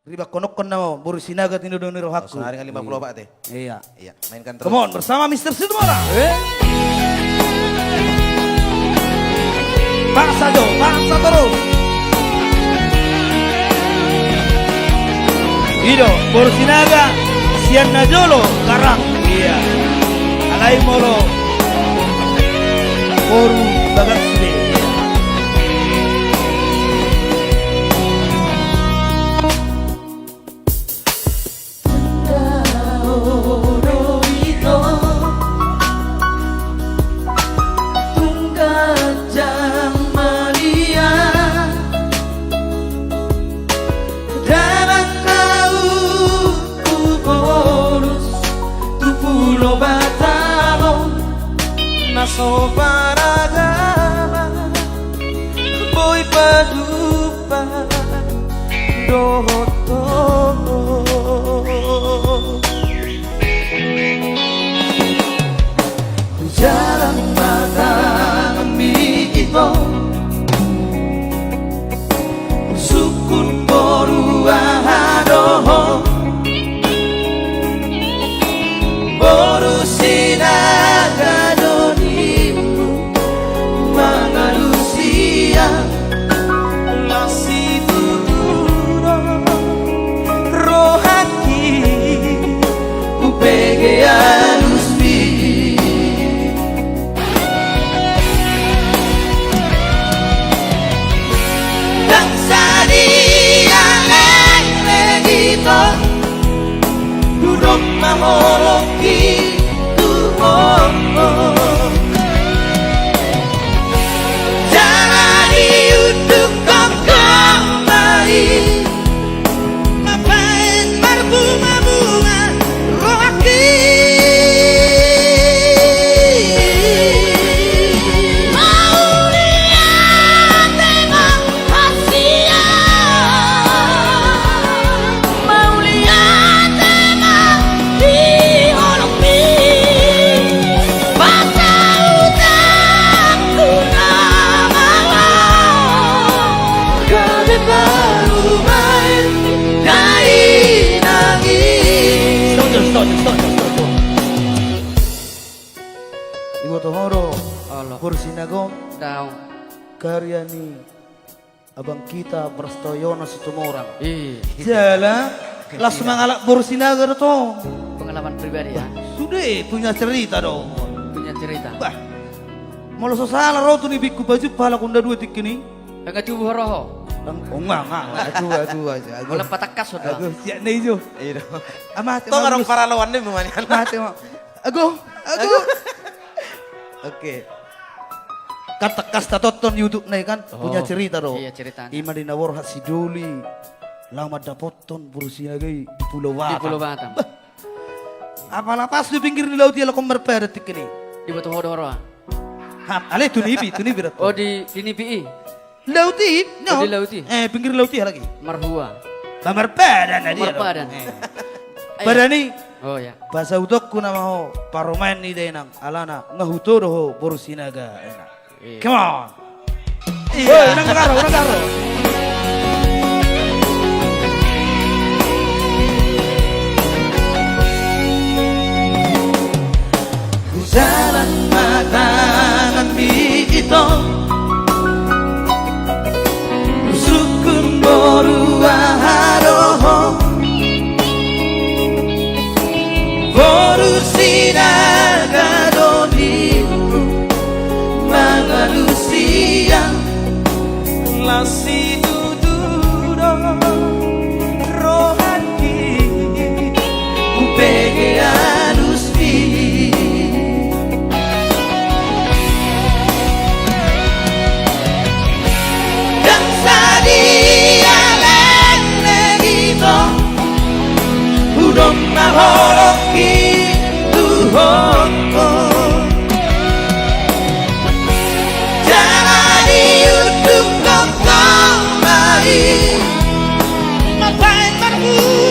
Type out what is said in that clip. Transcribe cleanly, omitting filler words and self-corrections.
Riba konok na mo, Burusinaga tinudong ni Rohaku. Senari nga 50 pak teh. Iya. Iya, mainkan terus. Come on, bersama Mr. Situmora. Paksa Jo, paksa terus. Ido, Burusinaga, Sian Najolo, Karang. Iya. Alay Molo, Boru Bagat Sude. So paragama boy padupa doto jalan mata kami itu sukun boruahadoho borusinaga duduk maholoki jangan diuduk kembali ngapain berbunga-bunga rohaki mau lihat emang hasilnya mau lihat emang diholoki baca utakku nama kami baru main dari nangis. Stop. Ibu Tomoro, Allah. Burusinaga, Daw. karya ni abang kita Prastoyono Situmorang. Iya. Jala, langsung mengalak Burusinaga to. Pengalaman pribadi ya. Sudah punya cerita dong. Punya cerita. Bah, mau lo salah roh tuh nih biku baju pala kunda dua tik ini. Enggak cubu roho. Oh enggak. Aduh aja. Bola patakas sudah. Aku siap nih jo. Iya. Amat. Tong orang paralawan nih memanian. Mati mak. Aku. Oke. Kata kasta toton YouTube nih kan punya cerita dong. Iya ceritanya. Ima di nawar Hasidoli. Lama dapoton Burusinaga di Pulau Di Batam. Pulau Batam. Apalah pas di pinggir di laut dia lakukan berpeda tik ini. Di Batu Hodo. Ale tu nibi berat. Oh di NPI. Lauti, no. Oh, di lauti. Pinggir lauti lagi. Marhua. Kamar padan dia. Marpadan. Pada ni Oh ya. bahasa utokku nama ho paroman ni denang alana ngahuto ho Burusinaga enak. Come on. Iya, orang karo. Jalan mata nanti itu sukun boruahadoho Borusinaga donimu mangalusia lasi duduro rohani upege aluspi dan sadia legito udon maholoki jangan diuduk kembali ngapain berbuat